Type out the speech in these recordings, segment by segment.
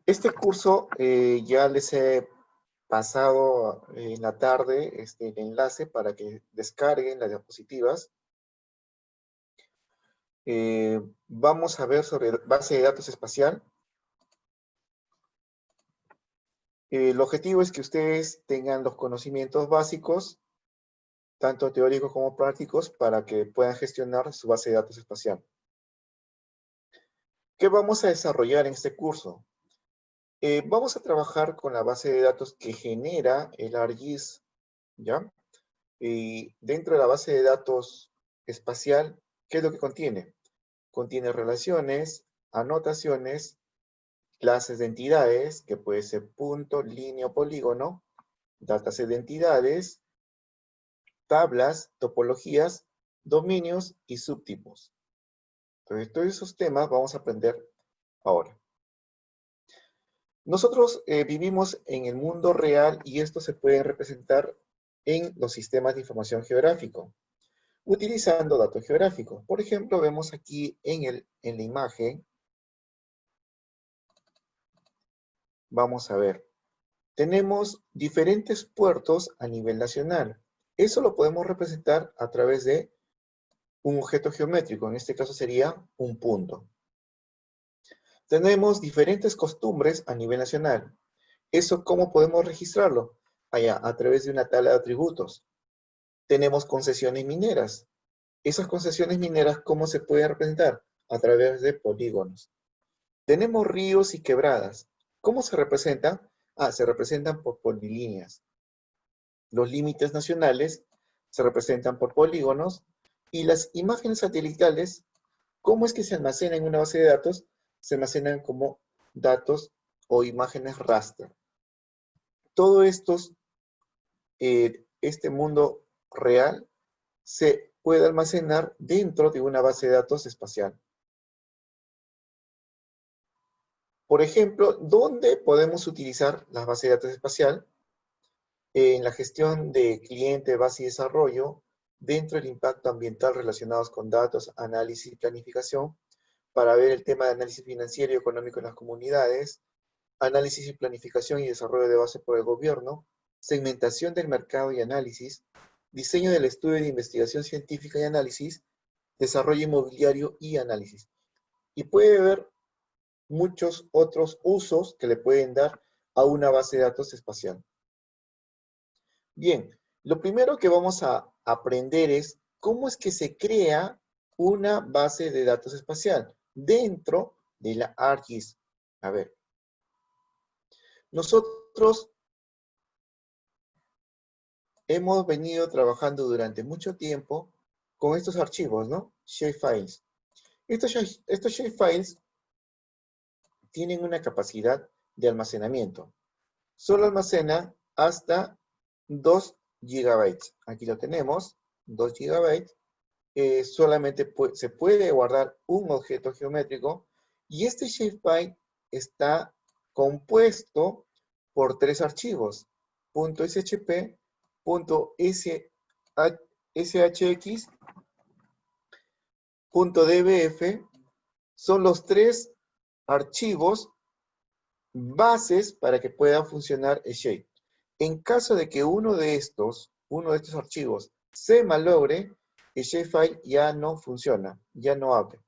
Este curso ya les he pasado en la tarde el enlace para que descarguen las diapositivas. Vamos a ver sobre base de datos espacial. El objetivo es que ustedes tengan los conocimientos básicos, tanto teóricos como prácticos, para que puedan gestionar su base de datos espacial. ¿Qué vamos a desarrollar en este curso? Vamos a trabajar con la base de datos que genera el ArcGIS, ¿ya? Y dentro de la base de datos espacial, ¿qué es lo que contiene? Contiene relaciones, anotaciones, clases de entidades, que puede ser punto, línea o polígono, datas de entidades, tablas, topologías, dominios y subtipos. Entonces, todos esos temas vamos a aprender ahora. Nosotros vivimos en el mundo real y esto se puede representar en los sistemas de información geográfico, utilizando datos geográficos. Por ejemplo, vemos aquí en la imagen, vamos a ver, tenemos diferentes puertos a nivel nacional. Eso lo podemos representar a través de un objeto geométrico, en este caso sería un punto. Tenemos diferentes costumbres a nivel nacional. ¿Eso cómo podemos registrarlo? Allá, a través de una tabla de atributos. Tenemos concesiones mineras. Esas concesiones mineras, ¿cómo se pueden representar? A través de polígonos. Tenemos ríos y quebradas. ¿Cómo se representan? Se representan por polilíneas. Los límites nacionales se representan por polígonos y las imágenes satelitales, ¿cómo es que se almacenan en una base de datos? Se almacenan como datos o imágenes raster. Todo este mundo real se puede almacenar dentro de una base de datos espacial. Por ejemplo, ¿dónde podemos utilizar las bases de datos espacial? En la gestión de cliente, base y desarrollo, dentro del impacto ambiental relacionados con datos, análisis y planificación, para ver el tema de análisis financiero y económico en las comunidades, análisis y planificación y desarrollo de base por el gobierno, segmentación del mercado y análisis, diseño del estudio de investigación científica y análisis, desarrollo inmobiliario y análisis. Y puede haber muchos otros usos que le pueden dar a una base de datos espacial. Bien, lo primero que vamos a aprender es cómo es que se crea una base de datos espacial dentro de la ArcGIS. A ver, nosotros hemos venido trabajando durante mucho tiempo con estos archivos, ¿no? Shapefiles. Estos shapefiles tienen una capacidad de almacenamiento. Solo almacena hasta 2 gigabytes. Aquí lo tenemos, 2 gigabytes. Solamente se puede guardar un objeto geométrico y este shapefile está compuesto por 3 archivos, .shp, .shx, .dbf, son los 3 archivos bases para que pueda funcionar el shape. En caso de que uno de estos archivos se malogre, el shapefile ya no funciona, ya no abre.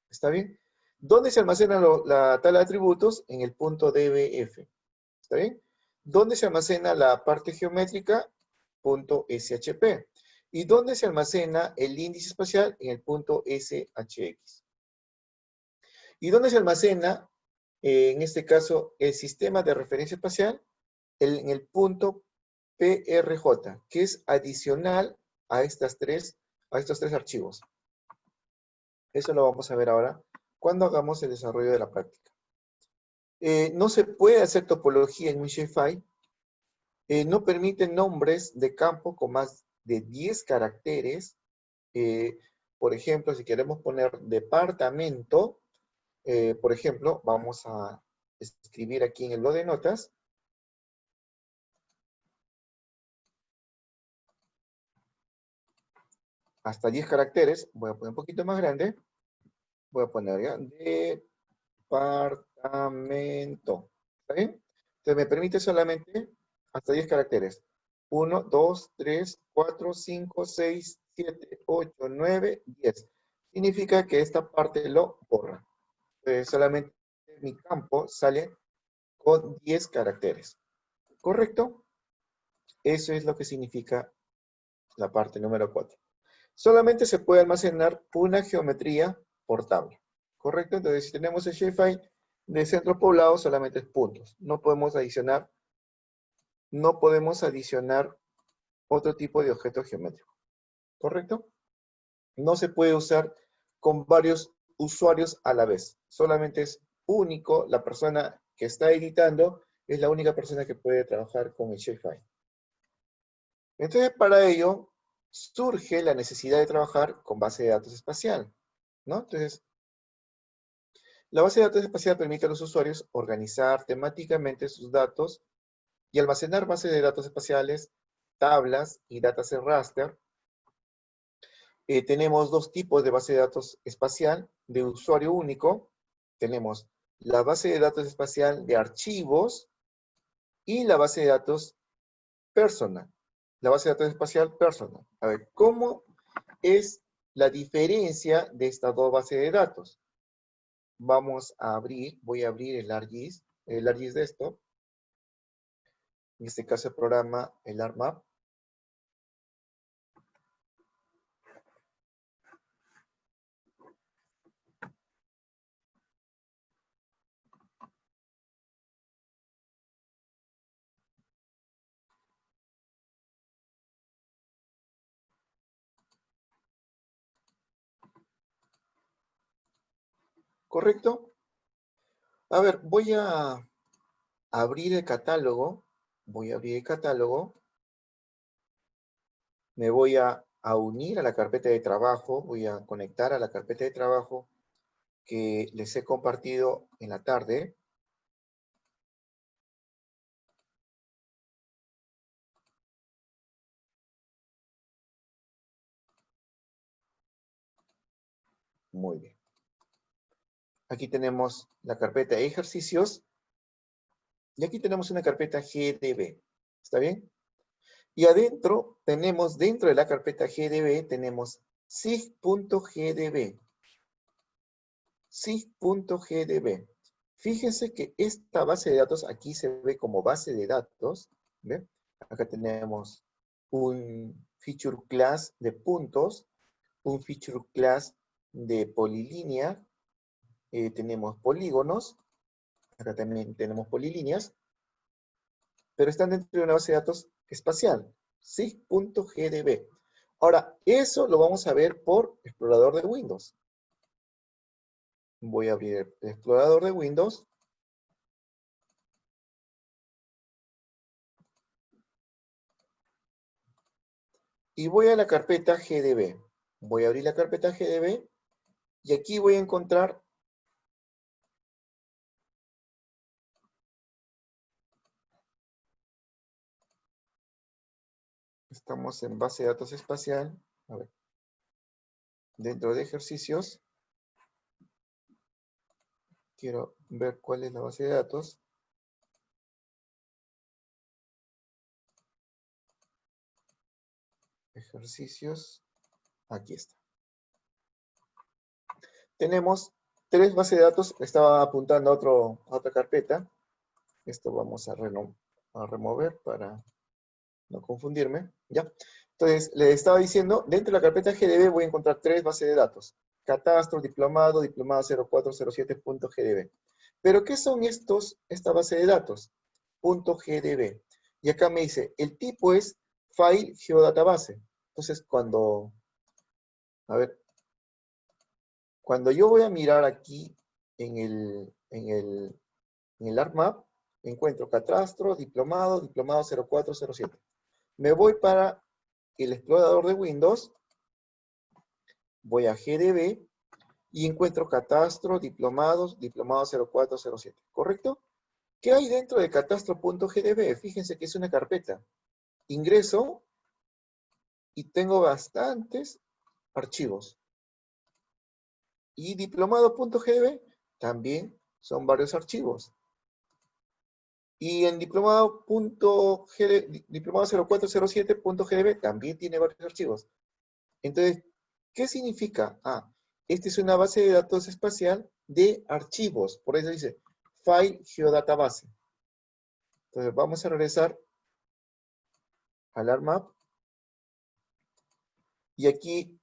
¿Está bien? ¿Dónde se almacena la tabla de atributos? En el punto DBF. ¿Está bien? ¿Dónde se almacena la parte geométrica? Punto SHP. ¿Y dónde se almacena el índice espacial? En el punto SHX. ¿Y dónde se almacena, en este caso, el sistema de referencia espacial? En el punto PRJ, que es adicional a estos tres archivos. Eso lo vamos a ver ahora cuando hagamos el desarrollo de la práctica. No se puede hacer topología en un shapefile. No permite nombres de campo con más de 10 caracteres. Por ejemplo, si queremos poner departamento, por ejemplo, vamos a escribir aquí en el bloc de notas. Hasta 10 caracteres. Voy a poner un poquito más grande. Voy a poner ya departamento. ¿Está bien? Entonces me permite solamente hasta 10 caracteres. 1, 2, 3, 4, 5, 6, 7, 8, 9, 10. Significa que esta parte lo borra. Solamente mi campo sale con 10 caracteres. ¿Correcto? Eso es lo que significa la parte número 4. Solamente se puede almacenar una geometría por tabla. ¿Correcto? Entonces, si tenemos el shapefile de centros poblados, solamente es puntos. No podemos adicionar otro tipo de objeto geométrico. ¿Correcto? No se puede usar con varios usuarios a la vez. Solamente es único, la persona que está editando es la única persona que puede trabajar con el shapefile. Entonces, para ello, surge la necesidad de trabajar con base de datos espacial, ¿no? Entonces, la base de datos espacial permite a los usuarios organizar temáticamente sus datos y almacenar bases de datos espaciales, tablas y dataset raster. Tenemos dos tipos de base de datos espacial de usuario único. Tenemos la base de datos espacial de archivos y la base de datos personal. La base de datos espacial personal. A ver, ¿cómo es la diferencia de estas dos bases de datos? Voy a abrir el ArcGIS Desktop. En este caso el programa, el ArcMap. ¿Correcto? A ver, voy a abrir el catálogo. Voy a abrir el catálogo. Me voy a unir a la carpeta de trabajo. Voy a conectar a la carpeta de trabajo que les he compartido en la tarde. Muy bien. Aquí tenemos la carpeta de ejercicios. Y aquí tenemos una carpeta GDB. ¿Está bien? Y adentro tenemos, dentro de la carpeta GDB, tenemos sig.gdb. sig.gdb. Fíjense que esta base de datos aquí se ve como base de datos. ¿Ve? Acá tenemos un feature class de puntos, un feature class de polilínea, tenemos polígonos, acá también tenemos polilíneas, pero están dentro de una base de datos espacial, sig.gdb. Ahora, eso lo vamos a ver por explorador de Windows. Voy a abrir el explorador de Windows. Y voy a la carpeta GDB. Voy a abrir la carpeta GDB y aquí voy a encontrar estamos en base de datos espacial. A ver. Dentro de ejercicios. Quiero ver cuál es la base de datos. Ejercicios. Aquí está. Tenemos tres bases de datos. Estaba apuntando a otra carpeta. Esto vamos a remover para no confundirme. ¿Ya? Entonces, le estaba diciendo, dentro de la carpeta GDB voy a encontrar tres bases de datos. Catastro, diplomado 0407.gdb. Pero, ¿qué son esta base de datos? .gdb. Y acá me dice, el tipo es File Geodatabase. Entonces, cuando yo voy a mirar aquí en el ArcMap, encuentro Catastro, diplomado 0407. Me voy para el explorador de Windows, voy a GDB y encuentro Catastro, diplomado 0407. ¿Correcto? ¿Qué hay dentro de catastro.gdb? Fíjense que es una carpeta. Ingreso y tengo bastantes archivos. Y diplomado.gdb también son varios archivos. Y en diplomado 0407.gdb también tiene varios archivos. Entonces, ¿qué significa? Esta es una base de datos espacial de archivos. Por eso dice File Geodatabase. Entonces, vamos a regresar al ARMAP. Y aquí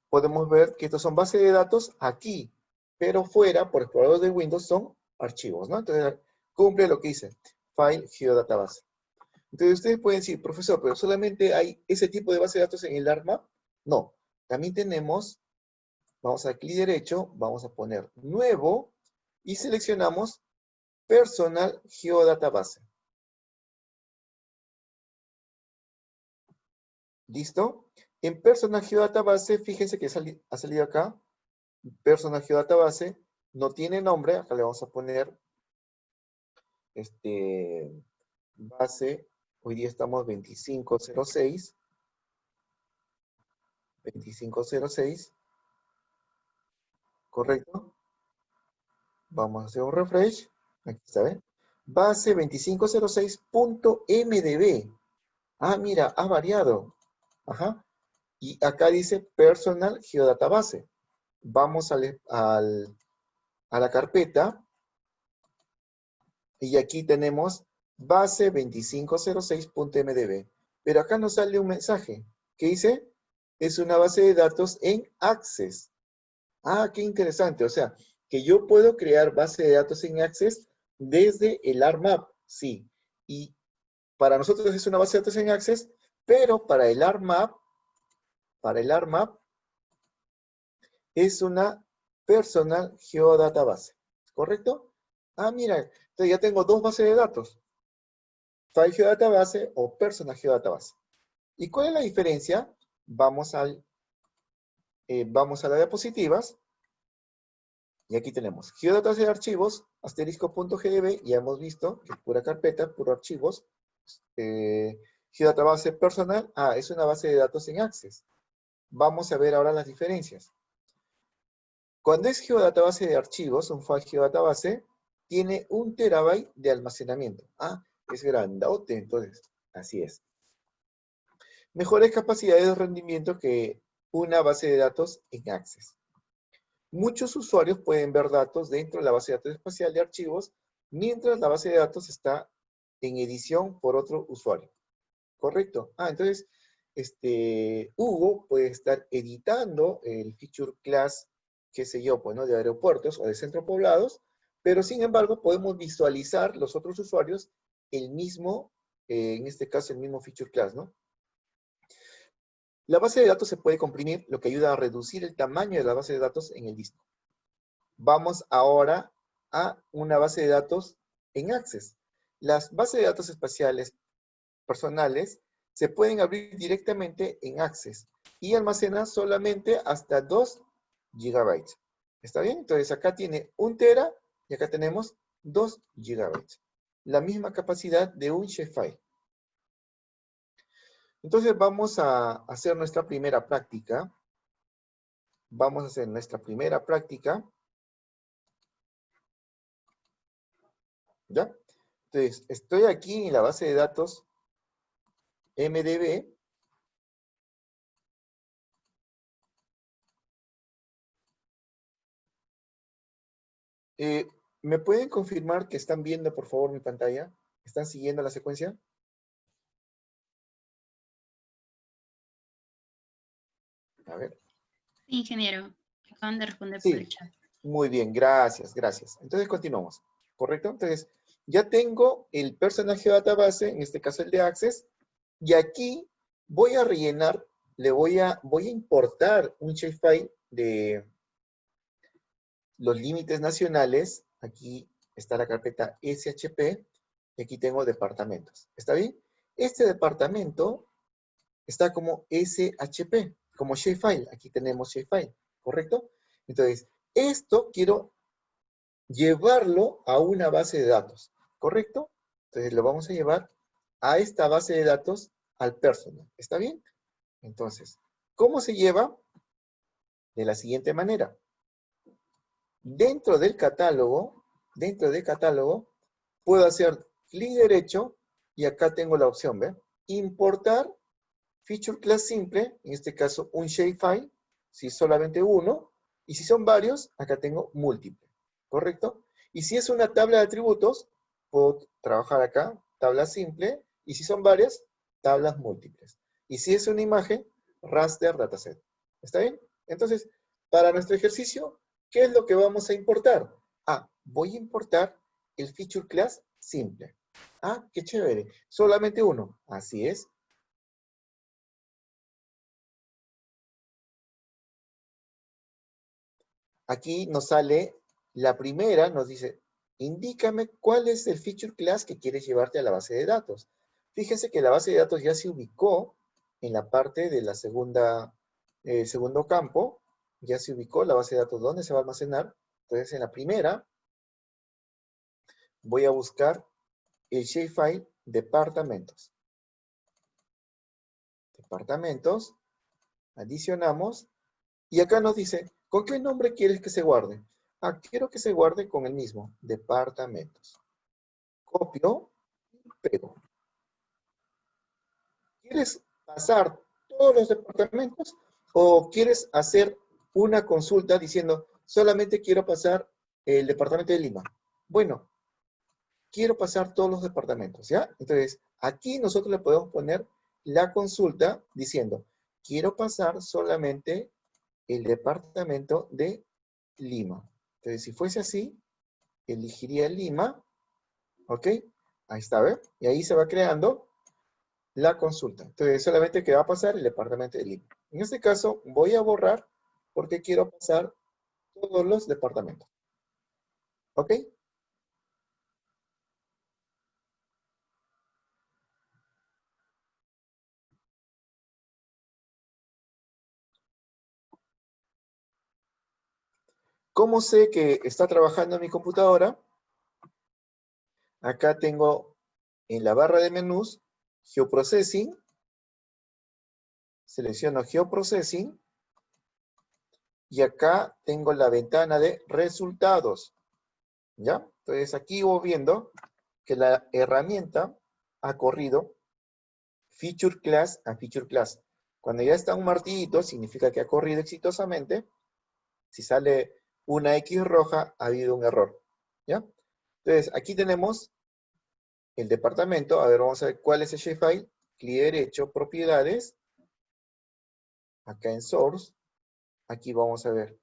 podemos ver que estos son bases de datos aquí, pero fuera, por explorador de Windows, son archivos, ¿no? Entonces, cumple lo que dice, File Geodatabase. Entonces, ustedes pueden decir, profesor, pero solamente hay ese tipo de base de datos en el ARMAP. No, también tenemos, vamos a dar clic derecho, vamos a poner nuevo, y seleccionamos Personal Geodatabase. ¿Listo? En Personal Geodatabase, fíjense que ha salido acá, Personal Geodatabase, no tiene nombre, acá le vamos a poner base, hoy día estamos 2506, ¿correcto? Vamos a hacer un refresh, aquí está, ¿ven? Base 2506.mdb. Mira, ha variado. Ajá. Y acá dice Personal Geodatabase. Vamos a la carpeta, y aquí tenemos base 2506.mdb. Pero acá nos sale un mensaje que dice, es una base de datos en Access. Qué interesante. O sea, que yo puedo crear base de datos en Access desde el ARMAP, sí. Y para nosotros es una base de datos en Access, pero para el ARMAP es una Personal Geodatabase. ¿Correcto? Mira, entonces ya tengo dos bases de datos. File Geodatabase o Personal Geodatabase. ¿Y cuál es la diferencia? Vamos a las diapositivas. Y aquí tenemos Geodatabase de archivos, asterisco.gdb, ya hemos visto que es pura carpeta, puro archivos. Geodatabase personal, es una base de datos en Access. Vamos a ver ahora las diferencias. Cuando es geodatabase de archivos, un file geodatabase, tiene 1 terabyte de almacenamiento. Es grandote, entonces, así es. Mejores capacidades de rendimiento que una base de datos en Access. Muchos usuarios pueden ver datos dentro de la base de datos espacial de archivos, mientras la base de datos está en edición por otro usuario. ¿Correcto? Entonces, Hugo puede estar editando el feature class, qué sé yo, pues, ¿no? De aeropuertos o de centros poblados, pero sin embargo podemos visualizar los otros usuarios el mismo, en este caso el mismo feature class, ¿no? La base de datos se puede comprimir, lo que ayuda a reducir el tamaño de la base de datos en el disco. Vamos ahora a una base de datos en Access. Las bases de datos espaciales personales se pueden abrir directamente en Access y almacenan solamente hasta 2 GB. ¿Está bien? Entonces acá tiene 1 tera y acá tenemos 2 GB. La misma capacidad de un shapefile. Entonces vamos a hacer nuestra primera práctica. Vamos a hacer nuestra primera práctica. ¿Ya? Entonces, estoy aquí en la base de datos MDB. ¿Me pueden confirmar que están viendo, por favor, mi pantalla? ¿Están siguiendo la secuencia? A ver. Sí, ingeniero. Acaban de responder por el Sí, chat. muy bien, gracias, gracias. Entonces continuamos, ¿correcto? Entonces, ya tengo el personaje de database, en este caso el de Access, y aquí voy a rellenar, voy a importar un shapefile de los límites nacionales. Aquí está la carpeta SHP, y aquí tengo departamentos. ¿Está bien? Este departamento está como SHP, como shapefile. Aquí tenemos shapefile, ¿correcto? Entonces, esto quiero llevarlo a una base de datos, ¿correcto? Entonces lo vamos a llevar a esta base de datos al personal. ¿Está bien? Entonces, ¿cómo se lleva? De la siguiente manera. Dentro del catálogo dentro de catálogo, puedo hacer clic derecho y acá tengo la opción, ¿ve? Importar feature class simple, en este caso un shapefile, si es solamente uno, y si son varios, acá tengo múltiple, ¿correcto? Y si es una tabla de atributos, puedo trabajar acá, tabla simple, y si son varias, tablas múltiples. Y si es una imagen, raster dataset. ¿Está bien? Entonces, para nuestro ejercicio, ¿qué es lo que vamos a importar? Ah, voy a importar el feature class simple. Ah, qué chévere. Solamente uno. Así es. Aquí nos sale la primera, nos dice, indícame cuál es el feature class que quieres llevarte a la base de datos. Fíjense que la base de datos ya se ubicó en la parte de la segunda, segundo campo, ya se ubicó la base de datos donde se va a almacenar. Entonces, en la primera, voy a buscar el shapefile departamentos. Departamentos, adicionamos, y acá nos dice, ¿con qué nombre quieres que se guarde? Ah, quiero que se guarde con el mismo, departamentos. Copio y pego. ¿Quieres pasar todos los departamentos o quieres hacer una consulta diciendo solamente quiero pasar el departamento de Lima? Bueno, quiero pasar todos los departamentos, ¿ya? Entonces, aquí nosotros le podemos poner la consulta diciendo quiero pasar solamente el departamento de Lima. Entonces, si fuese así, elegiría Lima, ¿ok? Ahí está, ¿ve? Y ahí se va creando la consulta. Entonces, solamente que va a pasar el departamento de Lima. En este caso, voy a borrar porque quiero pasar todos los departamentos. ¿Ok? ¿Cómo sé que está trabajando mi computadora? Acá tengo en la barra de menús Geoprocessing. Selecciono Geoprocessing. Y acá tengo la ventana de resultados. ¿Ya? Entonces aquí voy viendo que la herramienta ha corrido feature class a feature class. Cuando ya está un martillito, significa que ha corrido exitosamente. Si sale una X roja, ha habido un error. ¿Ya? Entonces, aquí tenemos el departamento. A ver, vamos a ver cuál es el shapefile. Clic derecho, propiedades. Acá en source. Aquí vamos a ver.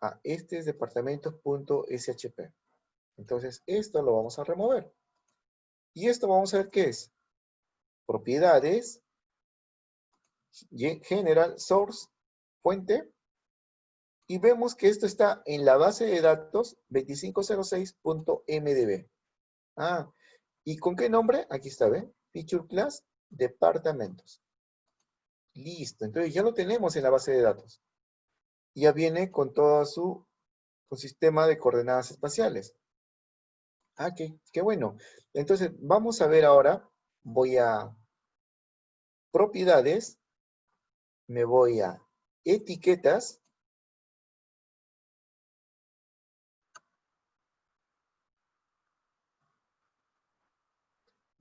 Ah, este es departamentos.shp. Entonces, esto lo vamos a remover. Y esto vamos a ver qué es. Propiedades, general, source, fuente. Y vemos que esto está en la base de datos 2506.mdb. Ah, ¿y con qué nombre? Aquí está, ¿ven? Feature Class, departamentos. Listo, entonces ya lo tenemos en la base de datos. Ya viene con todo su sistema de coordenadas espaciales. Ah, qué bueno. Entonces, vamos a ver ahora, voy a propiedades, me voy a etiquetas,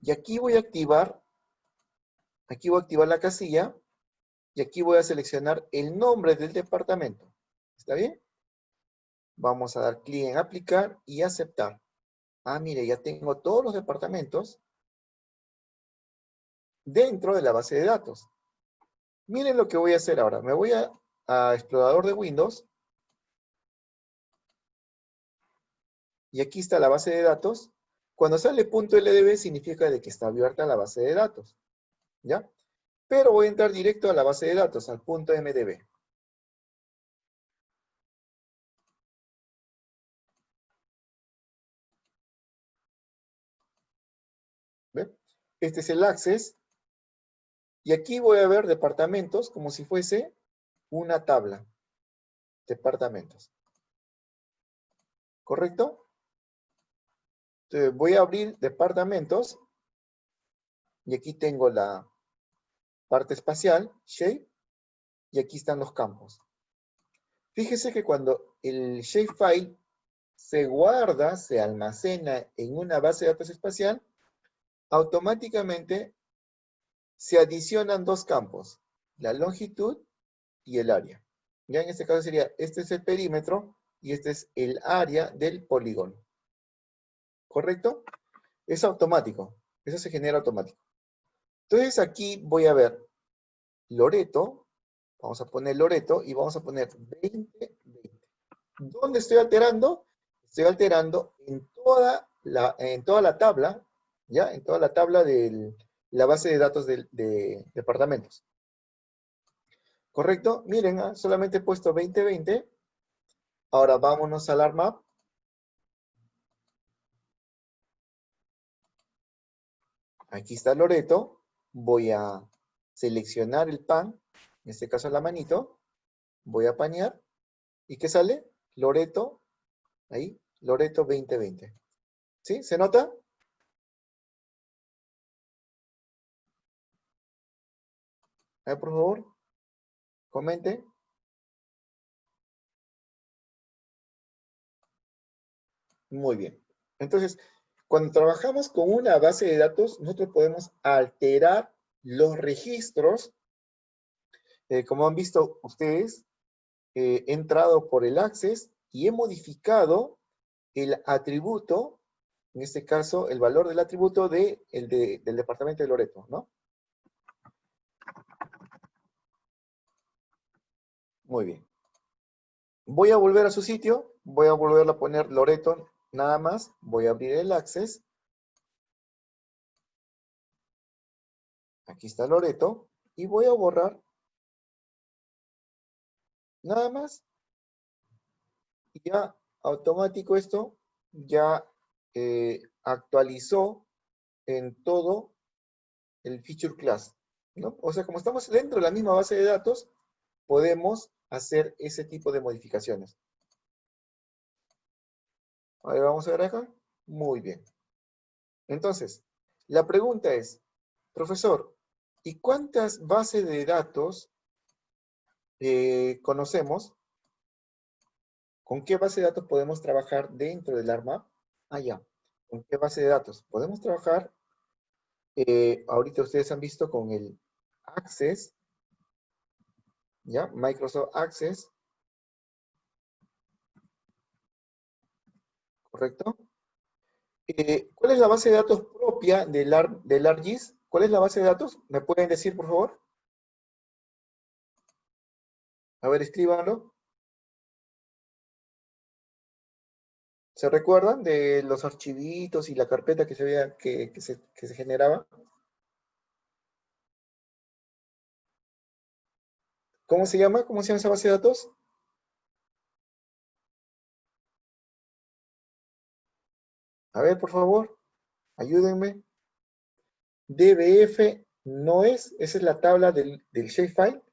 y aquí voy a activar la casilla, y aquí voy a seleccionar el nombre del departamento. ¿Está bien? Vamos a dar clic en aplicar y aceptar. Ah, mire, ya tengo todos los departamentos dentro de la base de datos. Miren lo que voy a hacer ahora. Me voy a explorador de Windows. Y aquí está la base de datos. Cuando sale .ldb significa de que está abierta la base de datos. ¿Ya? Pero voy a entrar directo a la base de datos, al .mdb. ¿Ve? Este es el access. Y aquí voy a ver departamentos como si fuese una tabla. Departamentos. ¿Correcto? Entonces voy a abrir departamentos. Y aquí tengo la parte espacial, shape. Y aquí están los campos. Fíjese que cuando el shapefile se guarda, se almacena en una base de datos espacial, automáticamente se adicionan dos campos, la longitud y el área. Ya en este caso sería, este es el perímetro y este es el área del polígono. ¿Correcto? Es automático. Eso se genera automático. Entonces aquí voy a ver Loreto. Vamos a poner Loreto y vamos a poner 20, 20. ¿Dónde estoy alterando? Estoy alterando en toda la tabla, ¿ya? En toda la tabla de la base de datos de departamentos. ¿Correcto? Miren, solamente he puesto 20, 20. Ahora vámonos al ArcMap. Aquí está Loreto. Voy a seleccionar el pan, en este caso la manito. Voy a panear. ¿Y qué sale? Loreto, ahí, Loreto 2020. ¿Sí? ¿Se nota? A ver, por favor, comente. Muy bien. Entonces, cuando trabajamos con una base de datos, nosotros podemos alterar los registros. Como han visto ustedes, he entrado por el access y he modificado el atributo, en este caso, el valor del atributo del departamento de Loreto, ¿no? Muy bien. Voy a volver a su sitio, voy a volver a poner Loreto nada más, voy a abrir el access. Aquí está Loreto y voy a borrar nada más. Y ya automático esto ya actualizó en todo el feature class, ¿no? O sea, como estamos dentro de la misma base de datos, podemos hacer ese tipo de modificaciones. A ver, vamos a ver acá. Muy bien. Entonces, la pregunta es, profesor, ¿y cuántas bases de datos conocemos? ¿Con qué base de datos podemos trabajar dentro del ArcMap? Ah, ya. ¿Con qué base de datos? Podemos trabajar, ahorita ustedes han visto con el Access, ¿ya? Microsoft Access, ¿correcto? ¿Cuál es la base de datos propia del ArcGIS? ¿Cuál es la base de datos? ¿Me pueden decir, por favor? A ver, escríbanlo. ¿Se recuerdan de los archivitos y la carpeta que se veía que se generaba? ¿Cómo se llama? ¿Cómo se llama esa base de datos? A ver, por favor, ayúdenme. DBF no es, esa es la tabla del shapefile.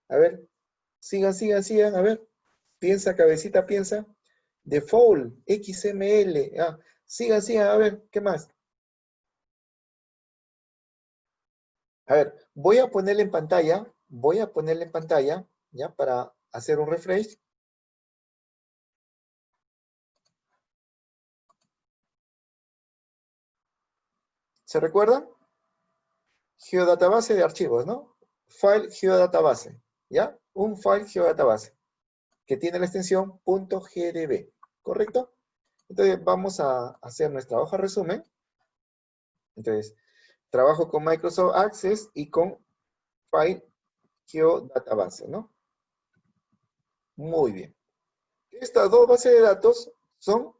A ver, sigan, sigan, sigan, a ver. Piensa, cabecita, piensa. Default, XML. Sigan, sigan, a ver, ¿qué más? A ver, voy a ponerle en pantalla, ¿ya? Para hacer un refresh. ¿Se recuerdan? Geodatabase de archivos, ¿no? File geodatabase, ¿ya? Un file geodatabase que tiene la extensión .gdb, ¿correcto? Entonces vamos a hacer nuestra hoja resumen. Entonces, trabajo con Microsoft Access y con File Geodatabase, ¿no? Muy bien. Estas dos bases de datos son,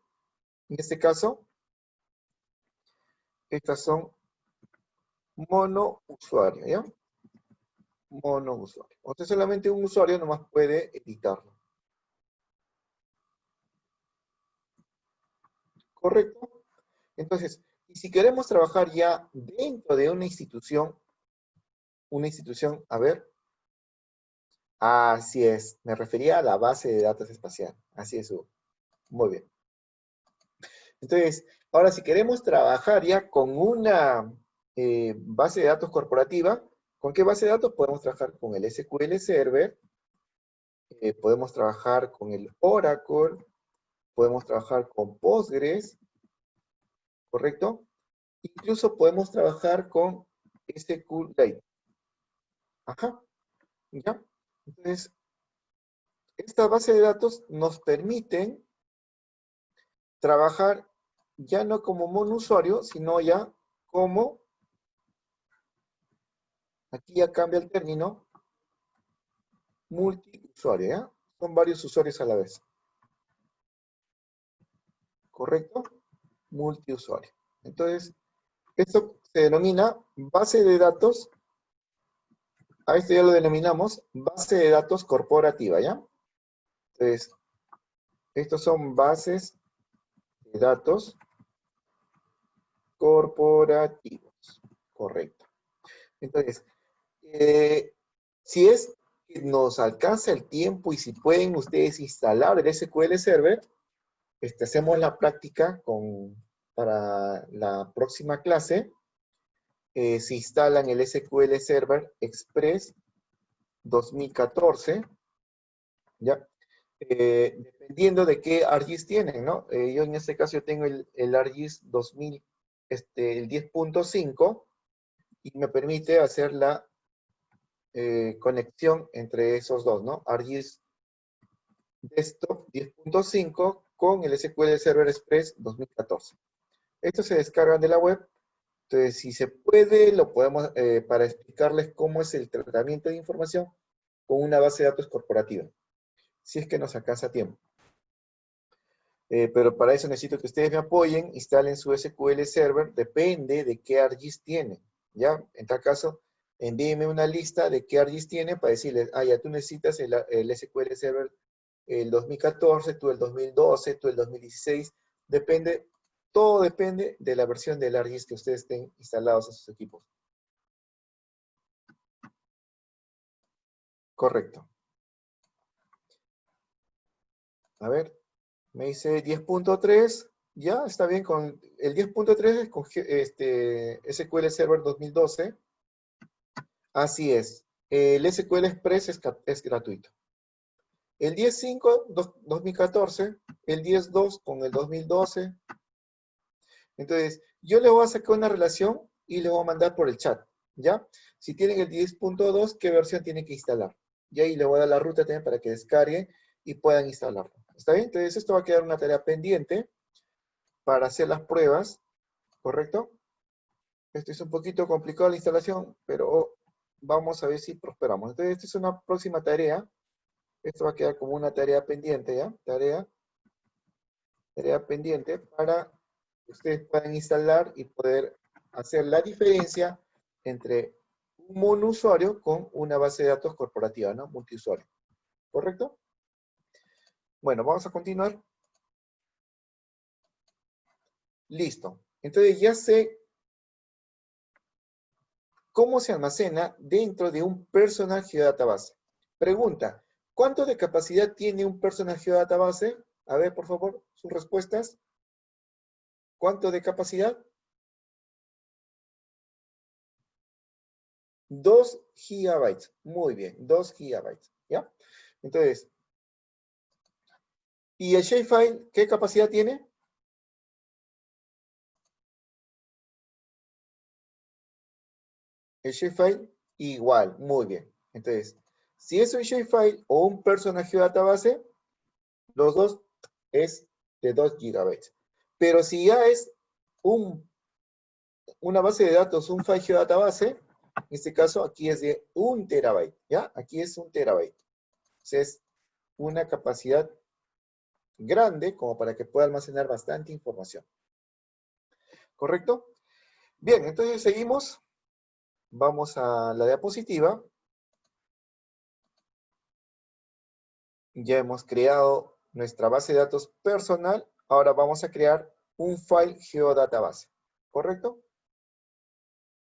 en este caso, estas son mono usuario, ¿ya? Mono usuario. O sea, solamente un usuario nomás puede editarlo. ¿Correcto? Entonces, y si queremos trabajar ya dentro de una institución, a ver, así es, me refería a la base de datos espacial, así es, Hugo. Muy bien. Entonces, ahora si queremos trabajar ya con una base de datos corporativa, ¿con qué base de datos? Podemos trabajar con el SQL Server, podemos trabajar con el Oracle, podemos trabajar con Postgres, ¿correcto? Incluso podemos trabajar con SQLite. Ajá, ¿ya? Entonces, esta base de datos nos permiten trabajar ya no como monousuario, sino ya como, aquí ya cambia el término, multiusuario, ¿ya? Son varios usuarios a la vez. ¿Correcto? Multiusuario. Entonces, esto se denomina base de datos, a esto ya lo denominamos base de datos corporativa, ¿ya? Entonces, estos son bases de datos corporativos. Correcto. Entonces, si es que nos alcanza el tiempo y si pueden ustedes instalar el SQL Server, hacemos la práctica para la próxima clase. Se instalan el SQL Server Express 2014, ¿ya? Dependiendo de qué ArcGIS tienen, ¿no? Yo en este caso tengo el ArcGIS 2000, el 10.5, y me permite hacer la conexión entre esos dos, ¿no? ArcGIS Desktop 10.5 con el SQL Server Express 2014. Estos se descargan de la web. Entonces, si se puede, lo podemos, para explicarles cómo es el tratamiento de información con una base de datos corporativa, si es que nos alcanza tiempo. Pero para eso necesito que ustedes me apoyen, instalen su SQL Server, depende de qué ArcGIS tienen, ¿ya? En tal caso, envíenme una lista de qué ArcGIS tienen para decirles, ya tú necesitas el SQL Server el 2014, tú el 2012, tú el 2016, depende, todo depende de la versión del ArcGIS que ustedes estén instalados en sus equipos. Correcto. A ver, me dice 10.3, ya está bien con el 10.3 es con SQL Server 2012. Así es. El SQL Express es gratuito. El 10.5, 2014, el 10.2 con el 2012. Entonces, yo le voy a sacar una relación y le voy a mandar por el chat, ¿ya? Si tienen el 10.2, ¿qué versión tienen que instalar? Y ahí le voy a dar la ruta también para que descarguen y puedan instalarlo. ¿Está bien? Entonces, esto va a quedar una tarea pendiente para hacer las pruebas, ¿correcto? Esto es un poquito complicado la instalación, pero vamos a ver si prosperamos. Entonces, esta es una próxima tarea. Esto va a quedar como una tarea pendiente, ¿ya? Tarea pendiente para que ustedes puedan instalar y poder hacer la diferencia entre un monousuario con una base de datos corporativa, ¿no? Multiusuario. ¿Correcto? Bueno, vamos a continuar. Listo. Entonces ya sé cómo se almacena dentro de un Personal GeoDatabase. Pregunta, ¿cuánto de capacidad tiene un Personal GeoDatabase? A ver, por favor, sus respuestas. ¿Cuánto de capacidad? 2 gigabytes. Muy bien, 2 gigabytes. ¿Ya? Entonces, ¿y el shapefile qué capacidad tiene? El shapefile igual, muy bien. Entonces, si es un shapefile o un Personal GeoDatabase, los dos es de 2 gigabytes. Pero si ya es una base de datos, un file geodatabase, en este caso aquí es de 1 terabyte, ¿ya? Aquí es 1 terabyte. Entonces, es una capacidad grande como para que pueda almacenar bastante información. ¿Correcto? Bien, entonces seguimos. Vamos a la diapositiva. Ya hemos creado nuestra base de datos personal. Ahora vamos a crear un file geodatabase. ¿Correcto?